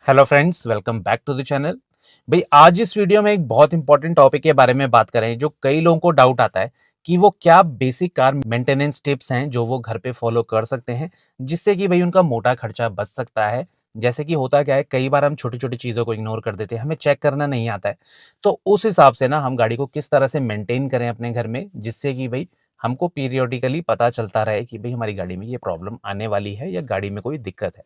Hello friends, welcome back to the channel. भाई आज इस वीडियो में एक बहुत इंपॉर्टेंट टॉपिक के बारे में बात करें जो कई लोगों को डाउट आता है कि वो क्या बेसिक कार मेंटेनेंस टिप्स हैं जो वो घर पे फॉलो कर सकते हैं जिससे कि भाई उनका मोटा खर्चा बच सकता है। जैसे कि होता क्या है, कई बार हम छोटी छोटी चीज़ों को इग्नोर कर देते हैं, हमें चेक करना नहीं आता है। तो उस हिसाब से ना हम गाड़ी को किस तरह से मेंटेन करें अपने घर में, जिससे कि भाई हमको पीरियोडिकली पता चलता रहे कि भाई हमारी गाड़ी में ये प्रॉब्लम आने वाली है या गाड़ी में कोई दिक्कत है।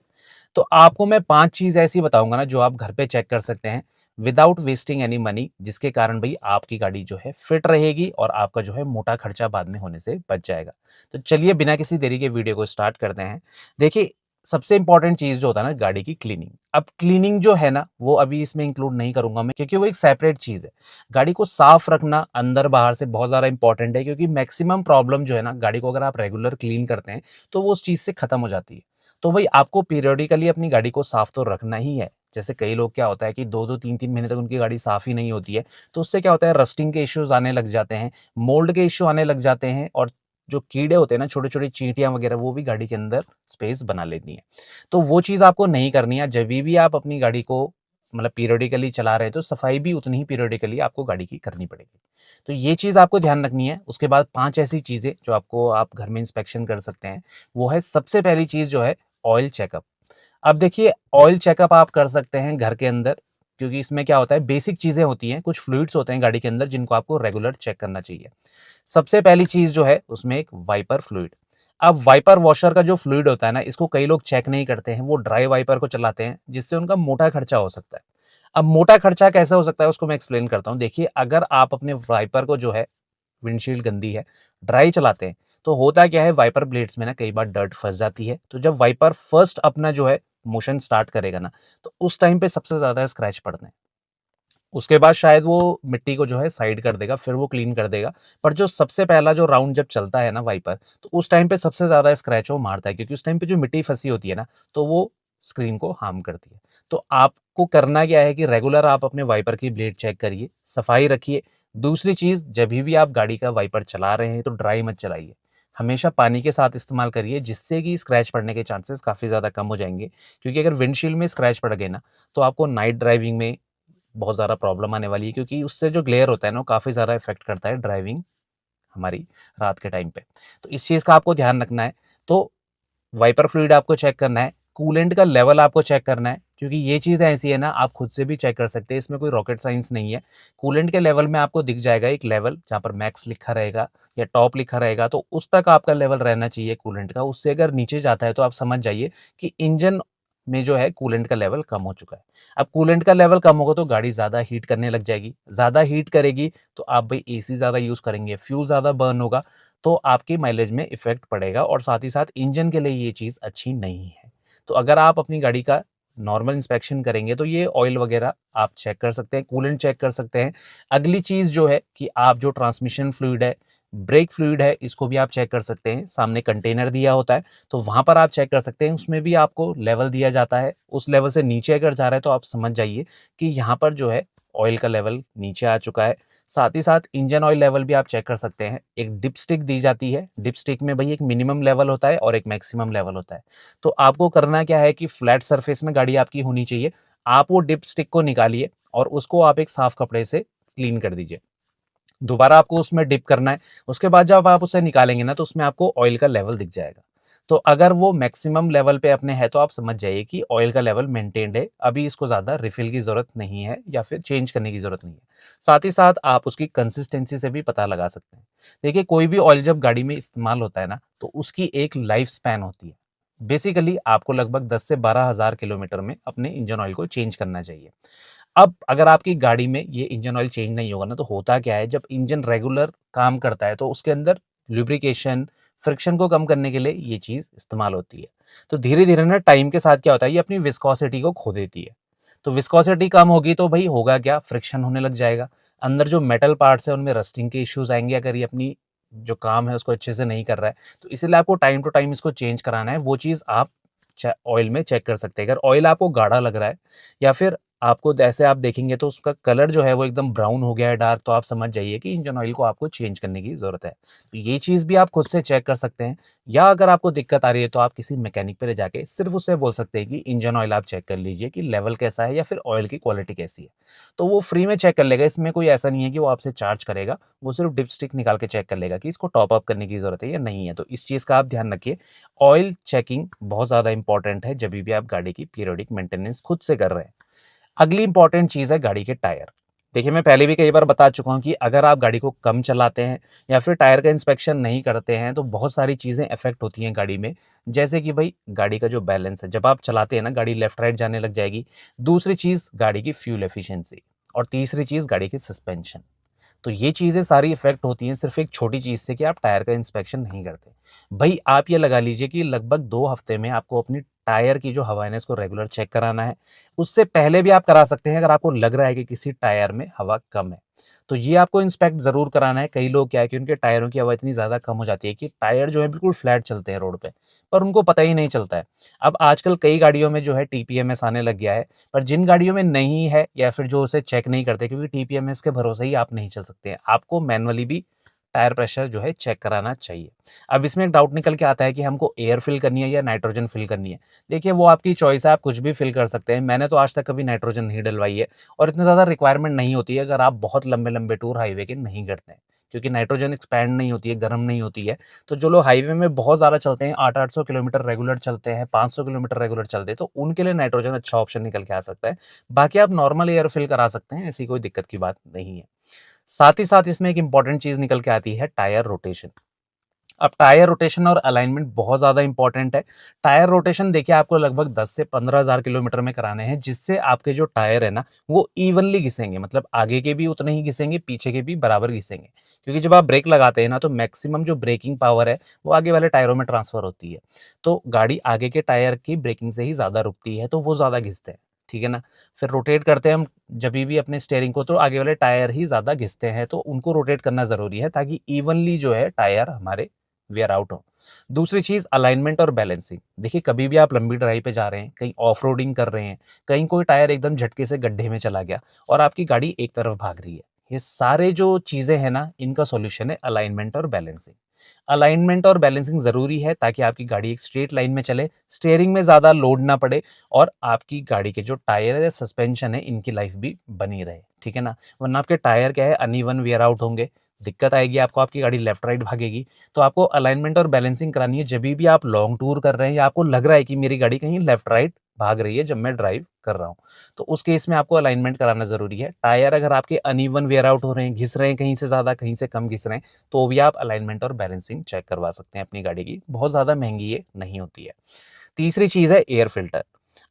तो आपको मैं 5 चीज़ ऐसी बताऊँगा ना जो आप घर पे चेक कर सकते हैं विदाउट वेस्टिंग एनी मनी, जिसके कारण भई आपकी गाड़ी जो है फिट रहेगी और आपका जो है मोटा खर्चा बाद में होने से बच जाएगा। तो चलिए बिना किसी देरी के वीडियो को स्टार्ट करते हैं। देखिए, सबसे इंपॉर्टेंट चीज़ जो होता है ना गाड़ी की क्लीनिंग। अब क्लीनिंग जो है ना वो अभी इसमें इंक्लूड नहीं करूँगा मैं, क्योंकि वो एक सेपरेट चीज़ है। गाड़ी को साफ रखना अंदर-बाहर से बहुत ज़्यादा इंपॉर्टेंट है, क्योंकि मैक्सिमम प्रॉब्लम जो है ना गाड़ी को अगर आप रेगुलर क्लीन करते हैं तो वो उस चीज़ से खत्म हो जाती है। तो भाई आपको पीरियोडिकली अपनी गाड़ी को साफ तो रखना ही है। जैसे कई लोग क्या होता है कि 2-2 3-3 महीने तक उनकी गाड़ी साफ ही नहीं होती है। तो उससे क्या होता है, रस्टिंग के इश्यूज़ आने लग जाते हैं, मोल्ड के इश्यू आने लग जाते हैं और जो कीड़े होते हैं ना, छोटे-छोटे चींटियाँ वगैरह, वो भी गाड़ी के अंदर स्पेस बना लेती हैं। तो वो चीज़ आपको नहीं करनी है। जभी भी आप अपनी गाड़ी को मतलब पीरियोडिकली चला रहे हैं तो सफाई भी उतनी ही पीरियोडिकली आपको गाड़ी की करनी पड़ेगी। तो ये चीज़ आपको ध्यान रखनी है। उसके बाद 5 ऐसी चीज़ें जो आपको आप घर में इंस्पेक्शन कर सकते हैं। वो है, सबसे पहली चीज़ जो है ऑयल चेकअप। अब देखिए, ऑयल चेकअप आप कर सकते हैं घर के अंदर, क्योंकि इसमें क्या होता है, बेसिक चीज़ें होती हैं, कुछ फ्लूइड्स होते हैं गाड़ी के अंदर जिनको आपको रेगुलर चेक करना चाहिए। सबसे पहली चीज़ जो है उसमें एक वाइपर फ्लूइड। अब वाइपर वॉशर का जो फ्लूइड होता है ना, इसको कई लोग चेक नहीं करते हैं, वो ड्राई वाइपर को चलाते हैं जिससे उनका मोटा खर्चा हो सकता है। अब मोटा खर्चा कैसे हो सकता है उसको मैं एक्सप्लेन करता हूँ। देखिए, अगर आप अपने वाइपर को जो है, विंडशील्ड गंदी है, ड्राई चलाते हैं, तो होता क्या है, वाइपर ब्लेड्स में ना कई बार डर्ट फँस जाती है। तो जब वाइपर फर्स्ट अपना जो है मोशन स्टार्ट करेगा ना, तो उस टाइम पे सबसे ज़्यादा स्क्रैच पड़ते हैं। उसके बाद शायद वो मिट्टी को जो है साइड कर देगा, फिर वो क्लीन कर देगा। पर जो सबसे पहला जो राउंड जब चलता है ना वाइपर, तो उस टाइम पे सबसे ज़्यादा स्क्रैच वो मारता है, क्योंकि उस टाइम पे जो मिट्टी फँसी होती है ना, तो वो स्क्रीन को हार्म करती है। तो आपको करना क्या है कि रेगुलर आप अपने वाइपर की ब्लेड चेक करिए, सफाई रखिए। दूसरी चीज़, जभी भी आप गाड़ी का वाइपर चला रहे हैं तो ड्राई मत चलाइए। हमेशा पानी के साथ इस्तेमाल करिए, जिससे कि स्क्रैच पड़ने के चांसेस काफ़ी ज़्यादा कम हो जाएँगे। क्योंकि अगर विंडशील्ड में स्क्रैच पड़ गए ना, तो आपको नाइट ड्राइविंग में बहुत ज़्यादा प्रॉब्लम आने वाली है, क्योंकि उससे जो ग्लेयर होता है ना, वो काफ़ी ज़्यादा इफ़ेक्ट करता है ड्राइविंग हमारी रात के टाइम पे। तो इस चीज़ का आपको ध्यान रखना है। तो वाइपर फ्लूइड आपको चेक करना है, कूलेंट का लेवल आपको चेक करना है, क्योंकि ये चीज़ ऐसी है ना, आप खुद से भी चेक कर सकते हैं, इसमें कोई रॉकेट साइंस नहीं है। कूलेंट के लेवल में आपको दिख जाएगा एक लेवल जहाँ पर मैक्स लिखा रहेगा या टॉप लिखा रहेगा, तो उस तक आपका लेवल रहना चाहिए कूलेंट का। उससे अगर नीचे जाता है तो आप समझ जाइए कि इंजन में जो है कूलेंट का लेवल कम हो चुका है। अब कूलेंट का लेवल कम होगा तो गाड़ी ज़्यादा हीट करने लग जाएगी, ज़्यादा हीट करेगी तो आप भाई एसी ज़्यादा यूज़ करेंगे, फ्यूल ज़्यादा बर्न होगा, तो आपकी माइलेज में इफ़ेक्ट पड़ेगा और साथ ही साथ इंजन के लिए ये चीज़ अच्छी नहीं है। तो अगर आप अपनी गाड़ी का नॉर्मल इंस्पेक्शन करेंगे तो ये ऑयल वगैरह आप चेक कर सकते हैं, कूलेंट चेक कर सकते हैं। अगली चीज़ जो है कि आप जो ट्रांसमिशन फ्लूइड है, ब्रेक फ्लूइड है, इसको भी आप चेक कर सकते हैं। सामने कंटेनर दिया होता है, तो वहाँ पर आप चेक कर सकते हैं, उसमें भी आपको लेवल दिया जाता है। उस लेवल से नीचे अगर जा रहा है तो आप समझ जाइए कि यहाँ पर जो है ऑयल का लेवल नीचे आ चुका है। साथ ही साथ इंजन ऑयल लेवल भी आप चेक कर सकते हैं। एक डिपस्टिक दी जाती है, डिपस्टिक में भई एक मिनिमम लेवल होता है और एक मैक्सिमम लेवल होता है। तो आपको करना क्या है कि फ्लैट सरफेस में गाड़ी आपकी होनी चाहिए। आप वो डिपस्टिक को निकालिए और उसको आप एक साफ कपड़े से क्लीन कर दीजिए। दोबारा आपको उसमें डिप करना है। उसके बाद जब आप उसे निकालेंगे ना, तो उसमें आपको ऑयल का लेवल दिख जाएगा। तो अगर वो मैक्सिमम लेवल पे अपने है तो आप समझ जाइए कि ऑयल का लेवल मेंटेन्ड है, अभी इसको ज़्यादा रिफ़िल की ज़रूरत नहीं है या फिर चेंज करने की ज़रूरत नहीं है। साथ ही साथ आप उसकी कंसिस्टेंसी से भी पता लगा सकते हैं। देखिए, कोई भी ऑयल जब गाड़ी में इस्तेमाल होता है ना, तो उसकी एक लाइफ स्पैन होती है। बेसिकली आपको लगभग 10 से 12,000 किलोमीटर में अपने इंजन ऑयल को चेंज करना चाहिए। अब अगर आपकी गाड़ी में ये इंजन ऑयल चेंज नहीं होगा ना, तो होता क्या है, जब इंजन रेगुलर काम करता है तो उसके अंदर लुब्रिकेशन, फ्रिक्शन को कम करने के लिए ये चीज़ इस्तेमाल होती है। तो धीरे-धीरे ना टाइम के साथ क्या होता है, ये अपनी विस्कोसिटी को खो देती है। तो विस्कोसिटी कम होगी तो भई होगा क्या, फ्रिक्शन होने लग जाएगा। अंदर जो मेटल पार्ट्स हैं उनमें रस्टिंग के इश्यूज़ आएँगे, अगर ये अपनी जो काम है उसको अच्छे से नहीं कर रहा है। तो इसीलिए आपको टाइम टू टाइम इसको चेंज कराना है। वो चीज़ आप ऑयल में चेक कर सकते हैं। अगर ऑयल आपको गाढ़ा लग रहा है या फिर आपको ऐसे आप देखेंगे तो उसका कलर जो है वो एकदम ब्राउन हो गया है डार्क, तो आप समझ जाइए कि इंजन ऑयल को आपको चेंज करने की ज़रूरत है। तो ये चीज़ भी आप खुद से चेक कर सकते हैं, या अगर आपको दिक्कत आ रही है तो आप किसी मैकेनिक पे ले जाके सिर्फ़ उससे बोल सकते हैं कि इंजन ऑयल आप चेक कर लीजिए कि लेवल कैसा है या फिर ऑयल की क्वालिटी कैसी है। तो वो फ्री में चेक कर लेगा, इसमें कोई ऐसा नहीं है कि वो आपसे चार्ज करेगा, वो सिर्फ़ डिपस्टिक निकाल के चेक कर लेगा कि इसको टॉप अप करने की ज़रूरत है या नहीं है। तो इस चीज़ का आप ध्यान रखिए। ऑयल चेकिंग बहुत ज़्यादा इंपॉर्टेंट है जभी भी आप गाड़ी की पीरियोडिक मेंटेनेंस खुद से कर रहे हैं। अगली इंपॉर्टेंट चीज़ है गाड़ी के टायर। देखिए, मैं पहले भी कई बार बता चुका हूँ कि अगर आप गाड़ी को कम चलाते हैं या फिर टायर का इंस्पेक्शन नहीं करते हैं, तो बहुत सारी चीज़ें इफ़ेक्ट होती हैं गाड़ी में। जैसे कि भई गाड़ी का जो बैलेंस है, जब आप चलाते हैं ना, गाड़ी लेफ्ट राइट जाने लग जाएगी। दूसरी चीज़ गाड़ी की फ्यूल एफिशिएंसी, और तीसरी चीज़ गाड़ी की सस्पेंशन। तो ये चीज़ें सारी इफ़ेक्ट होती हैं सिर्फ़ एक छोटी चीज़ से कि आप टायर का इंस्पेक्शन नहीं करते। भई आप ये लगा लीजिए कि लगभग 2 हफ़्ते में आपको अपनी टायर की जो हवा है ना, इसको रेगुलर चेक कराना है। उससे पहले भी आप करा सकते हैं अगर आपको लग रहा है कि किसी टायर में हवा कम है। तो ये आपको इंस्पेक्ट ज़रूर कराना है। कई लोग क्या है कि उनके टायरों की हवा इतनी ज़्यादा कम हो जाती है कि टायर जो है बिल्कुल फ्लैट चलते हैं रोड पे, पर उनको पता ही नहीं चलता है। अब आजकल कई गाड़ियों में जो है टीपीएमएस आने लग गया है, पर जिन गाड़ियों में नहीं है या फिर जो उसे चेक नहीं करते, क्योंकि टीपीएमएस के भरोसे ही आप नहीं चल सकते हैं। आपको मैनुअली भी टायर प्रेशर जो है चेक कराना चाहिए। अब इसमें एक डाउट निकल के आता है कि हमको एयर फिल करनी है या नाइट्रोजन फिल करनी है। देखिए, वो आपकी चॉइस है, आप कुछ भी फिल कर सकते हैं। मैंने तो आज तक कभी नाइट्रोजन नहीं डलवाई है, और इतनी ज़्यादा रिक्वायरमेंट नहीं होती है अगर आप बहुत लंबे-लंबे टूर हाईवे के नहीं करते हैं। क्योंकि नाइट्रोजन एक्सपैंड नहीं होती है, गर्म नहीं होती है। तो जो लोग हाईवे में बहुत ज़्यादा चलते हैं, 800-800 किलोमीटर रेगुलर चलते हैं, 500 किलोमीटर रेगुलर चलते हैं, तो उनके लिए नाइट्रोजन अच्छा ऑप्शन निकल के आ सकता है। बाकी आप नॉर्मल एयर फिल करा सकते हैं, ऐसी कोई दिक्कत की बात नहीं है। साथ ही साथ इसमें एक इंपॉर्टेंट चीज़ निकल के आती है, टायर रोटेशन। अब टायर रोटेशन और अलाइनमेंट बहुत ज़्यादा इंपॉर्टेंट है। टायर रोटेशन देखिए आपको लगभग 10 से 15,000 किलोमीटर में कराने हैं, जिससे आपके जो टायर है ना, वो इवनली घिसेंगे, मतलब आगे के भी उतने ही घिसेंगे, पीछे के भी बराबर घिसेंगे। क्योंकि जब आप ब्रेक लगाते हैं ना, तो मैक्सिमम जो ब्रेकिंग पावर है वो आगे वाले टायरों में ट्रांसफर होती है। तो गाड़ी आगे के टायर की ब्रेकिंग से ही ज़्यादा रुकती है, तो वो ज़्यादा घिसते हैं, ठीक है ना। फिर रोटेट करते हैं हम जभी भी अपने स्टीयरिंग को, तो आगे वाले टायर ही ज़्यादा घिसते हैं, तो उनको रोटेट करना ज़रूरी है ताकि इवनली जो है टायर हमारे वेयर आउट हो। दूसरी चीज़ अलाइनमेंट और बैलेंसिंग। देखिए, कभी भी आप लंबी ड्राइव पे जा रहे हैं, कहीं ऑफ रोडिंग कर रहे हैं, कहीं कोई टायर एकदम झटके से गड्ढे में चला गया और आपकी गाड़ी एक तरफ भाग रही है। ये सारे जो चीज़ें हैं ना, इनका सॉल्यूशन है अलाइनमेंट और बैलेंसिंग। अलाइनमेंट और बैलेंसिंग ज़रूरी है ताकि आपकी गाड़ी एक स्ट्रेट लाइन में चले, स्टीयरिंग में ज़्यादा लोड ना पड़े, और आपकी गाड़ी के जो टायर है, सस्पेंशन है, इनकी लाइफ भी बनी रहे, ठीक है ना। वरना आपके टायर क्या है, अनइवन वियर आउट होंगे, दिक्कत आएगी आपको, आपकी गाड़ी लेफ्ट राइट भागेगी। तो आपको अलाइनमेंट और बैलेंसिंग करानी है जभी भी आप लॉन्ग टूर कर रहे हैं या आपको लग रहा है कि मेरी गाड़ी कहीं लेफ्ट राइट भाग रही है जब मैं ड्राइव कर रहा हूँ। तो उस केस में आपको अलाइनमेंट कराना ज़रूरी है। टायर अगर आपके अनइवन वेयर आउट हो रहे हैं, घिस रहे हैं, कहीं से ज़्यादा कहीं से कम घिस रहे हैं, तो भी आप अलाइनमेंट और बैलेंसिंग चेक करवा सकते हैं अपनी गाड़ी की। बहुत ज़्यादा महंगी ये नहीं होती है। तीसरी चीज़ है एयर फिल्टर।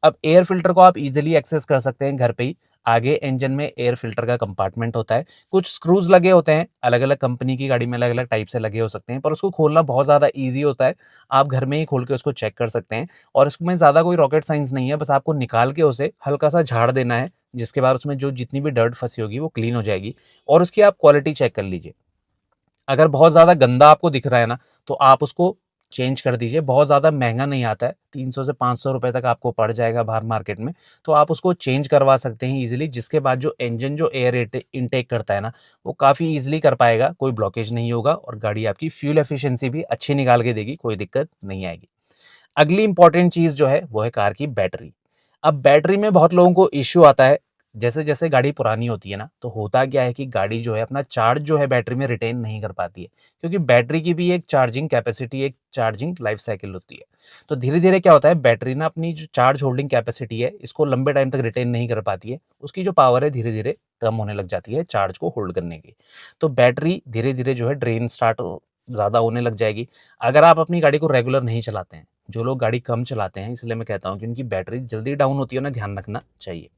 अब एयर फिल्टर को आप इजीली एक्सेस कर सकते हैं घर पे ही। आगे इंजन में एयर फिल्टर का कंपार्टमेंट होता है, कुछ स्क्रूज लगे होते हैं, अलग अलग कंपनी की गाड़ी में अलग अलग टाइप से लगे हो सकते हैं, पर उसको खोलना बहुत ज़्यादा ईजी होता है। आप घर में ही खोल के उसको चेक कर सकते हैं, और इसमें ज़्यादा कोई रॉकेट साइंस नहीं है, बस आपको निकाल के उसे हल्का सा झाड़ देना है, जिसके बाद उसमें जो जितनी भी डर्ट फंसी होगी वो क्लीन हो जाएगी। और उसकी आप क्वालिटी चेक कर लीजिए। अगर बहुत ज़्यादा गंदा आपको दिख रहा है ना, तो आप उसको चेंज कर दीजिए। बहुत ज़्यादा महँगा नहीं आता है, 300 से 500 रुपए तक आपको पड़ जाएगा बाहर मार्केट में। तो आप उसको चेंज करवा सकते हैं ईज़िली, जिसके बाद जो इंजन जो एयर इनटेक करता है ना, वो काफ़ी ईज़िली कर पाएगा, कोई ब्लॉकेज नहीं होगा, और गाड़ी आपकी फ्यूल एफिशिएंसी भी अच्छी निकाल के देगी, कोई दिक्कत नहीं आएगी। अगली इंपॉर्टेंट चीज़ जो है वो है कार की बैटरी। अब बैटरी में बहुत लोगों को इश्यू आता है, जैसे-जैसे गाड़ी पुरानी होती है ना, तो होता क्या है कि गाड़ी जो है अपना चार्ज जो है बैटरी में रिटेन नहीं कर पाती है। क्योंकि बैटरी की भी एक चार्जिंग कैपेसिटी, एक चार्जिंग लाइफ साइकिल होती है। तो धीरे-धीरे क्या होता है, बैटरी ना अपनी जो चार्ज होल्डिंग कैपेसिटी है, इसको लंबे टाइम तक रिटेन नहीं कर पाती है। उसकी जो पावर है धीरे-धीरे कम होने लग जाती है चार्ज को होल्ड करने की। तो बैटरी धीरे-धीरे जो है ड्रेन स्टार्ट ज़्यादा होने लग जाएगी। अगर आप अपनी गाड़ी को रेगुलर नहीं चलाते हैं, जो लोग गाड़ी कम चलाते हैं, इसलिए मैं कहता हूँ कि उनकी बैटरी जल्दी डाउन होती है, उन्हें ध्यान रखना चाहिए।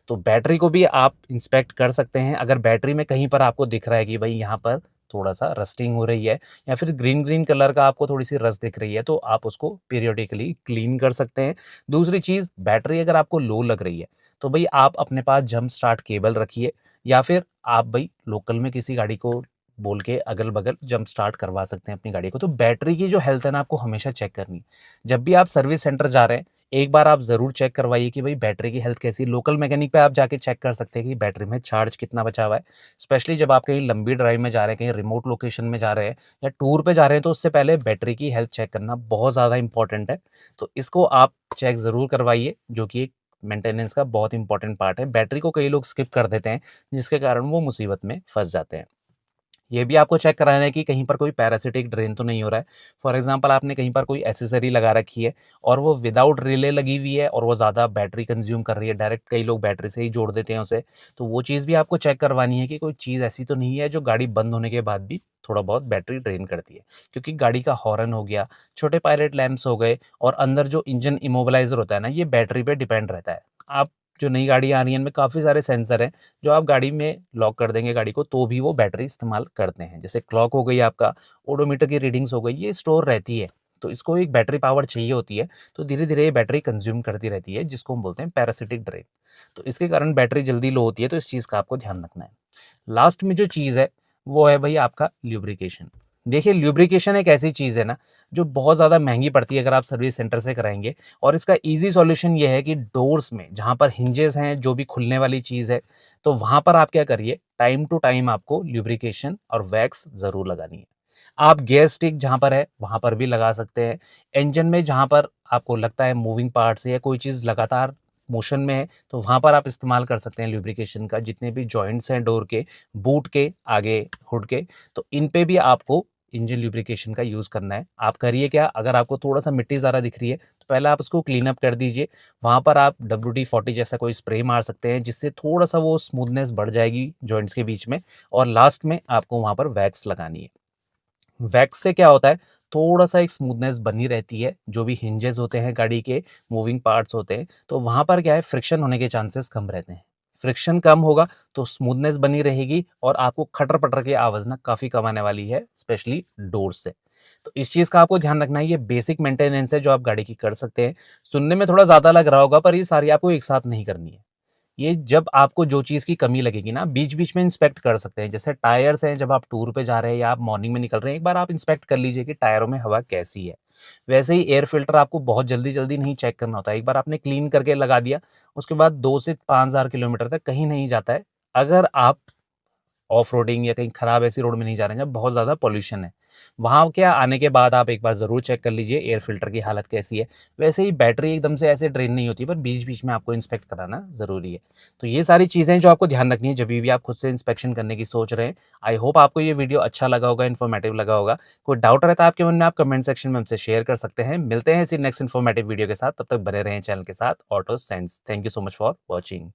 तो बैटरी को भी आप इंस्पेक्ट कर सकते हैं। अगर बैटरी में कहीं पर आपको दिख रहा है कि भाई यहाँ पर थोड़ा-सा रस्टिंग हो रही है, या फिर ग्रीन-ग्रीन कलर का आपको थोड़ी-सी रस्ट दिख रही है, तो आप उसको पीरियोडिकली क्लीन कर सकते हैं। दूसरी चीज़, बैटरी अगर आपको लो लग रही है, तो भई आप अपने पास जंप स्टार्ट केबल रखिए, या फिर आप भई लोकल में किसी गाड़ी को बोल के अगल-बगल जंप स्टार्ट करवा सकते हैं अपनी गाड़ी को। तो बैटरी की जो हेल्थ है ना, आपको हमेशा चेक करनी है। जब भी आप सर्विस सेंटर जा रहे हैं, एक बार आप ज़रूर चेक करवाइए कि भाई बैटरी की हेल्थ कैसी है। लोकल मैकेनिक पे आप जाके चेक कर सकते हैं कि बैटरी में चार्ज कितना बचा हुआ है। स्पेशली जब आप कहीं लंबी ड्राइव में जा रहे हैं, कहीं रिमोट लोकेशन में जा रहे हैं या टूर पे जा रहे हैं, तो उससे पहले बैटरी की हेल्थ चेक करना बहुत ज़्यादा इंपॉर्टेंट है। तो इसको आप चेक ज़रूर करवाइए, जो कि एक मेंटेनेंस का बहुत इंपॉर्टेंट पार्ट है। बैटरी को कई लोग स्किप कर देते हैं, जिसके कारण वो मुसीबत में फँस जाते हैं। ये भी आपको चेक कराना है कि कहीं पर कोई पैरासिटिक ड्रेन तो नहीं हो रहा है। फॉर एग्ज़ाम्पल आपने कहीं पर कोई एक्सेसरी लगा रखी है और वो विदाउट रिले लगी हुई है और वो ज़्यादा बैटरी कंज़्यूम कर रही है, डायरेक्ट कई लोग बैटरी से ही जोड़ देते हैं उसे। तो वो चीज़ भी आपको चेक करवानी है कि कोई चीज़ ऐसी तो नहीं है जो गाड़ी बंद होने के बाद भी थोड़ा बहुत बैटरी ड्रेन करती है। क्योंकि गाड़ी का हॉर्न हो गया, छोटे पायलट लैंप्स हो गए और अंदर जो इंजन इमोबिलाइज़र होता है ना, ये बैटरी पे डिपेंड रहता है। आप जो नई गाड़ियाँ आ रही हैं, इनमें काफ़ी सारे सेंसर हैं, जो आप गाड़ी में लॉक कर देंगे गाड़ी को, तो भी वो बैटरी इस्तेमाल करते हैं। जैसे क्लॉक हो गई आपका, ओडोमीटर की रीडिंग्स हो गई, ये स्टोर रहती है। तो इसको एक बैटरी पावर चाहिए होती है, तो धीरे-धीरे ये बैटरी कंज़्यूम करती रहती है, जिसको हम बोलते हैं पैरासिटिक ड्रेन। तो इसके कारण बैटरी जल्दी लो होती है, तो इस चीज़ का आपको ध्यान रखना है। लास्ट में जो चीज़ है, वो है भई आपका ल्यूब्रिकेशन। देखिए, ल्यूब्रिकेशन एक ऐसी चीज़ है ना, जो बहुत ज़्यादा महँगी पड़ती है अगर आप सर्विस सेंटर से कराएँगे, और इसका ईज़ी सॉल्यूशन ये है कि डोर्स में जहाँ पर हिंजेस हैं, जो भी खुलने वाली चीज़ है, तो वहाँ पर आप क्या करिए, टाइम टू टाइम आपको ल्यूब्रिकेशन और वैक्स ज़रूर लगानी है। आप गियर स्टिक जहाँ पर है, वहाँ पर भी लगा सकते हैं। इंजन में जहाँ पर आपको लगता है मूविंग पार्ट्स है या कोई चीज़ लगातार मोशन में है, तो वहाँ पर आप इस्तेमाल कर सकते हैं ल्यूब्रिकेशन का। जितने भी जॉइंट्स हैं डोर के, बूट के, आगे हुड के, तो इन पे भी आपको इंजन ल्यूब्रिकेशन का यूज़ करना है। आप करिए क्या, अगर आपको थोड़ा-सा मिट्टी ज़्यादा दिख रही है, तो पहले आप उसको क्लीन अप कर दीजिए। वहाँ पर आप WD-40 जैसा कोई स्प्रे मार सकते हैं, जिससे थोड़ा-सा वो स्मूथनेस बढ़ जाएगी जॉइंट्स के बीच में, और लास्ट में आपको वहाँ पर वैक्स लगानी है। वैक्स से क्या होता है, थोड़ा-सा एक स्मूथनेस बनी रहती है, जो भी हिंजेस होते हैं गाड़ी के, मूविंग पार्ट्स होते हैं, तो वहाँ पर क्या है, फ्रिक्शन होने के चांसेस कम रहते हैं। फ्रिक्शन कम होगा तो स्मूथनेस बनी रहेगी और आपको खटर-पटर की आवाज़ ना काफ़ी कम आने वाली है, स्पेशली डोर्स से। तो इस चीज़ का आपको ध्यान रखना है, ये बेसिक मेंटेनेंस है जो आप गाड़ी की कर सकते हैं। सुनने में थोड़ा ज़्यादा लग रहा होगा, पर ये सारी आपको एक साथ नहीं करनी है। ये जब आपको जो चीज़ की कमी लगेगी ना, बीच-बीच में इंस्पेक्ट कर सकते हैं। जैसे टायर्स हैं, जब आप टूर पे जा रहे हैं या आप मॉर्निंग में निकल रहे हैं, एक बार आप इंस्पेक्ट कर लीजिए कि टायरों में हवा कैसी है। वैसे ही एयर फ़िल्टर आपको बहुत जल्दी-जल्दी नहीं चेक करना होता है। एक बार आपने क्लीन करके लगा दिया, उसके बाद 2 से 5000 किलोमीटर तक कहीं नहीं जाता है। अगर आप ऑफ रोडिंग या कहीं खराब ऐसी रोड में नहीं जा रहे हैं जहाँ बहुत ज़्यादा पॉल्यूशन है। वहाँ क्या आने के बाद आप एक बार ज़रूर चेक कर लीजिए एयर फ़िल्टर की हालत कैसी है। वैसे ही बैटरी एकदम से ऐसे ड्रेन नहीं होती, पर बीच-बीच में आपको इंस्पेक्ट कराना ज़रूरी है। तो ये सारी चीज़ें जो आपको ध्यान रखनी है जभी भी आप खुद से इंस्पेक्शन करने की सोच रहे हैं। आई होप आपको ये वीडियो अच्छा लगा होगा, इन्फॉर्मेटिव लगा होगा। कोई डाउट रहता है आपके मन में, आप कमेंट सेक्शन में हमसे शेयर कर सकते हैं। मिलते हैं इसी नेक्स्ट इन्फॉर्मेटिव वीडियो के साथ, तब तक बने रहें चैनल के साथ auto sense. Thank you so much for watching.